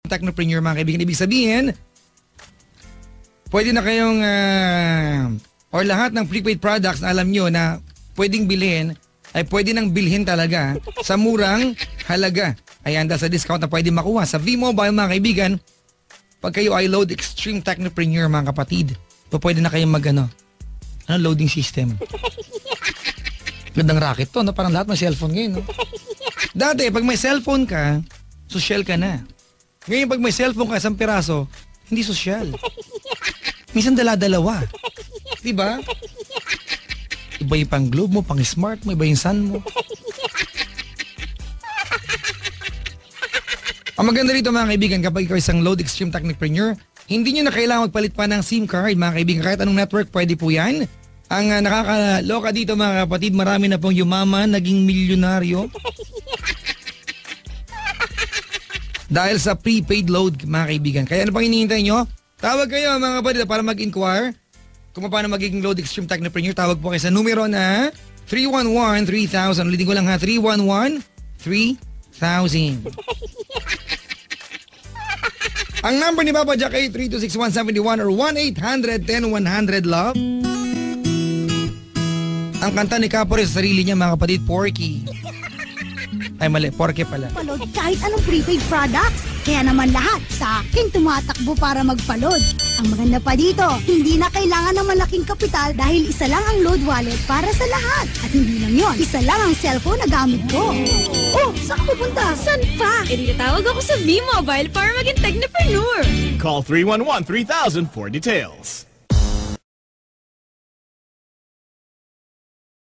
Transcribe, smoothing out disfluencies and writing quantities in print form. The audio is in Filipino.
Technopreneur mga kaibigan. Ibig sabihin, pwede na kayong or lahat ng prepaid products na alam nyo na pwedeng bilhin ay pwede nang bilhin talaga sa murang halaga. Ayan, dahil sa discount na pwede makuha sa V-Mobile mga kaibigan. Pag kayo ay load Extreme Technopreneur mga kapatid, pwede na kayong loading system. Gandang racket to, no? Parang lahat may cellphone ngayon, no? Dati, pag may cellphone ka, social ka na. Ngayon, pag may cellphone ka, isang piraso, hindi social. Minsan dala-dalawa. Diba? Iba yung pang globe mo, pang smart mo, iba yung sun mo. Ang maganda rito mga kaibigan, kapag ikaw isang load Extreme Technopreneur, hindi nyo na kailangan magpalit pa ng SIM card mga kaibigan. Kahit anong network, pwede po yan. Ang nakakaloka dito mga kapatid, marami na pong yumaman, naging milyonaryo. Dahil sa prepaid load mga kaibigan. Kaya ano pang hinihintay nyo? Tawag kayo mga kapatid para mag-inquire kung paano magiging load Extreme Technopreneur. Tawag po kayo sa numero na 311-3000. Ulitin ko lang ha, 311-3000. Ang number ni Papa Jack ay 326-171 or 1-800-10-100-LOVE. Ang kanta ni Capore sa sarili niya mga kapatid, Porky. Ay mali, Porky pala. Palod kahit anong prepaid products. Kaya naman lahat sa akin tumatakbo para magpalod. Ang maganda pa dito, hindi na kailangan ng malaking kapital dahil isa lang ang load wallet para sa lahat. At hindi lang yon, isa lang ang cellphone na gamit ko. Oh, saan ka pupunta? San pa? E di natawag ako sa V-Mobile para maging Technopreneur. Call 311-3000 for details.